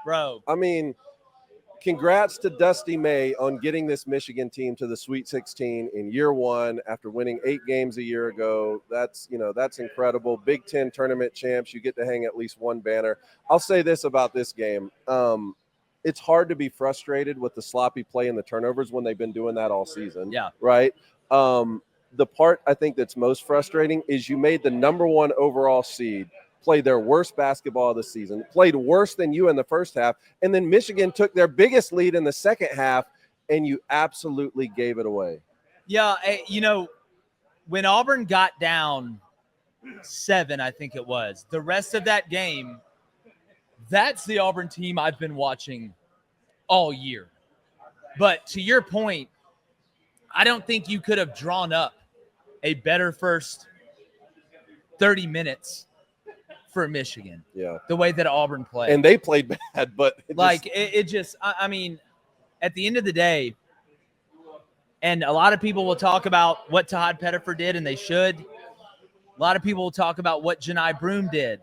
bro. I mean, congrats to Dusty May on getting this Michigan team to the Sweet 16 in year one after winning 8 games a year ago. That's incredible. Big Ten tournament champs. You get to hang at least one banner. I'll say this about this game. It's hard to be frustrated with the sloppy play and the turnovers when they've been doing that all season. Yeah. Right. The part I think that's most frustrating is you made the number 1 overall seed play their worst basketball of the season, played worse than you in the first half, and then Michigan took their biggest lead in the second half, and you absolutely gave it away. Yeah, when Auburn got down 7, I think it was, the rest of that game, that's the Auburn team I've been watching all year. But to your point, I don't think you could have drawn up a better first 30 minutes for Michigan. Yeah. The way that Auburn played. And they played bad, but I mean, at the end of the day, and a lot of people will talk about what Todd Pettifer did, and they should. A lot of people will talk about what Janai Broome did,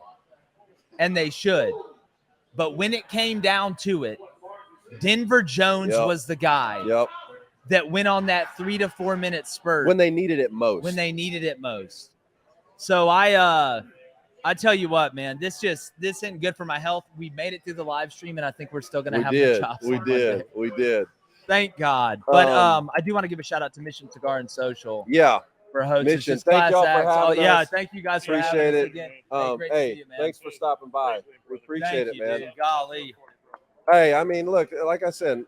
and they should. But when it came down to it, Denver Jones was the guy that went on that 3 to 4 minute spurt. When they needed it most. So I tell you what, man, this isn't good for my health. We made it through the live stream, and I think we're still going to have the chops. We did. Thank God. But I do want to give a shout out to Mission Cigar and Social. Yeah. For hosting. Mission, thank y'all for having us. Yeah, thank you guys for having us again. Great to see you, man. Thanks for stopping by. We appreciate it, man. Dude. Golly. Hey, I mean, look, like I said,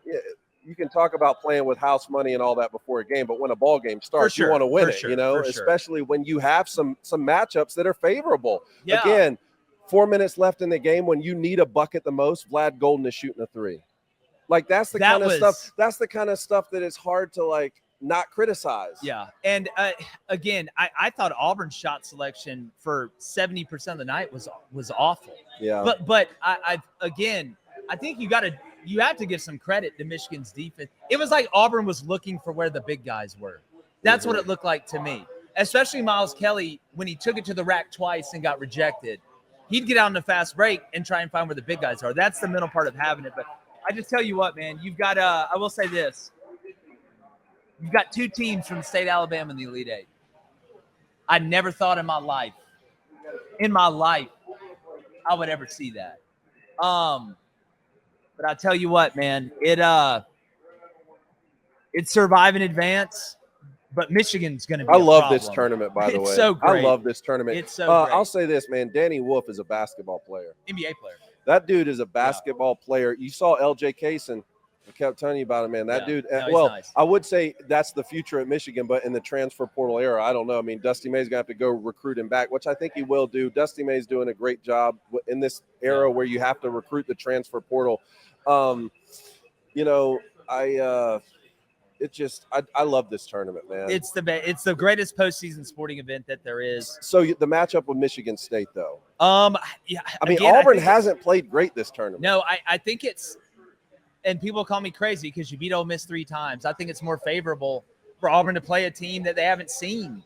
you can talk about playing with house money and all that before a game, but when a ball game starts, you want to win it, especially when you have some matchups that are favorable. Yeah. Again, 4 minutes left in the game when you need a bucket the most, Vlad Golden is shooting a 3. Like that's the kind of stuff. That's the kind of stuff that is hard to not criticize. Yeah. And again, I thought Auburn's shot selection for 70% of the night was awful. Yeah. But I think you have to give some credit to Michigan's defense. It was like Auburn was looking for where the big guys were. That's what it looked like to me, especially Miles Kelly. When he took it to the rack twice and got rejected, he'd get out in a fast break and try and find where the big guys are. That's the middle part of having it. But I just tell you what, man, you've got I will say this. You've got 2 teams from the state of Alabama in the Elite 8. I never thought in my life, I would ever see that. But I tell you what, man, it's survive and advance. But Michigan's going to be. I love this tournament, by the way. It's so great. I love this tournament. It's so great. I'll say this, man. Danny Wolf is a basketball player. NBA player. That dude is a basketball player. You saw LJ Kaysen. I kept telling you about him, man. That dude. No, nice. I would say that's the future at Michigan, but in the transfer portal era, I don't know. I mean, Dusty May's gonna have to go recruit him back, which I think he will do. Dusty May's doing a great job in this era where you have to recruit the transfer portal. I love this tournament, man. It's the greatest postseason sporting event that there is. So the matchup with Michigan State, though. Yeah. I mean, Auburn hasn't played great this tournament. No, I think it's. And people call me crazy because you beat Ole Miss 3 times. I think it's more favorable for Auburn to play a team that they haven't seen.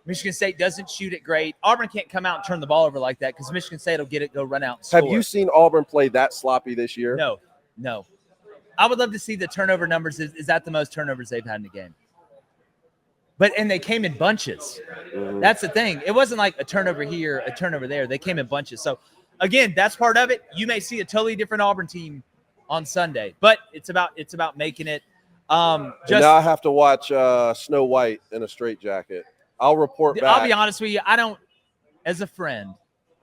Michigan State doesn't shoot it great. Auburn can't come out and turn the ball over like that because Michigan State will get it, go run out and score. Have you seen Auburn play that sloppy this year? No. I would love to see the turnover numbers. Is that the most turnovers they've had in the game? And they came in bunches. Mm-hmm. That's the thing. It wasn't like a turnover here, a turnover there. They came in bunches. So, again, that's part of it. You may see a totally different Auburn team on Sunday, but it's about making it. Now I have to watch Snow White in a straitjacket. I'll report back. I'll be honest with you. I don't, as a friend,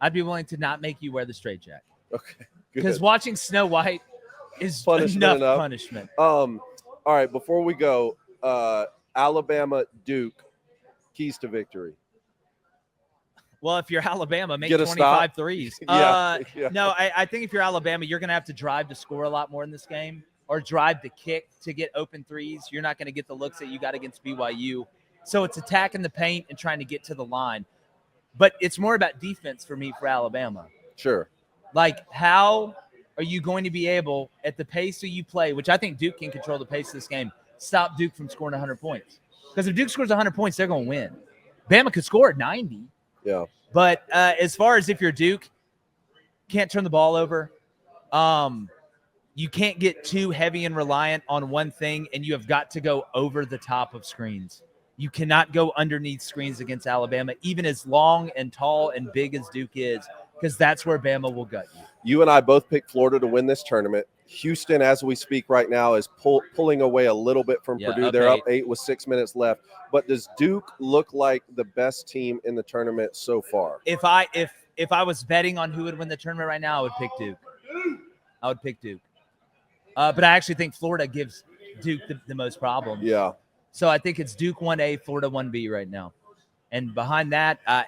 I'd be willing to not make you wear the straitjacket. Okay. Because watching Snow White is enough punishment. All right. Before we go, Alabama, Duke, keys to victory. Well, if you're Alabama, make 25 threes. Yeah. No, I think if you're Alabama, you're going to have to drive to score a lot more in this game or drive to kick to get open threes. You're not going to get the looks that you got against BYU. So it's attacking the paint and trying to get to the line. But it's more about defense for me for Alabama. Sure. Like, how are you going to be able, at the pace that you play, which I think Duke can control the pace of this game, stop Duke from scoring 100 points? Because if Duke scores 100 points, they're going to win. Bama could score at 90. Yeah. But as far as if you're Duke, can't turn the ball over. you can't get too heavy and reliant on one thing, and you have got to go over the top of screens. You cannot go underneath screens against Alabama, even as long and tall and big as Duke is, because that's where Bama will gut you. You and I both picked Florida to win this tournament. Houston, as we speak right now, is pulling away a little bit from Purdue. They're up 8 with 6 minutes left. But does Duke look like the best team in the tournament so far? If I was betting on who would win the tournament right now, I would pick Duke. I would pick Duke. But I actually think Florida gives Duke the most problems. Yeah. So I think it's Duke 1A, Florida 1B right now. And behind that, I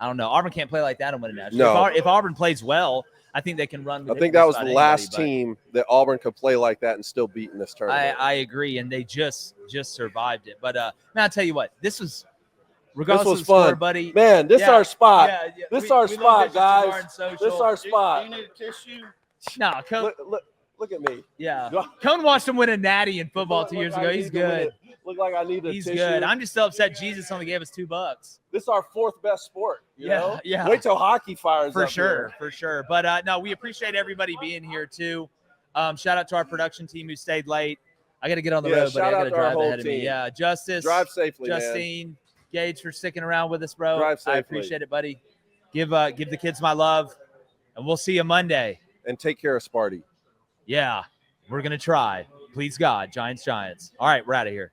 don't know. Auburn can't play like that and win a national. No. If Auburn plays well, I think they can run. I think that was the last team that Auburn could play like that and still beat in this tournament. I agree, and they just survived it. But man, I'll tell you what, this was regardless this was of the score, fun, buddy. Man, this is our spot. Yeah. This is our spot, guys. This is our spot. Do you need a tissue? No, Cone. Look at me. Yeah, Cone watched him win a natty in football 2 years ago. He's good. Look like I need a He's tissue. good. I'm just so upset Jesus only gave us $2. This is our fourth best sport. You know? Yeah. Wait till hockey fires For up sure, here. for sure. But no, we appreciate everybody being here too. Shout out to our production team who stayed late. I got to get on the road, but I got to drive ahead of me. Yeah, Justice. Drive safely, Justine, Gage for sticking around with us, bro. Drive safely. I appreciate it, buddy. Give the kids my love, and we'll see you Monday. And take care of Sparty. Yeah, we're gonna try. Please God, Giants. All right, we're out of here.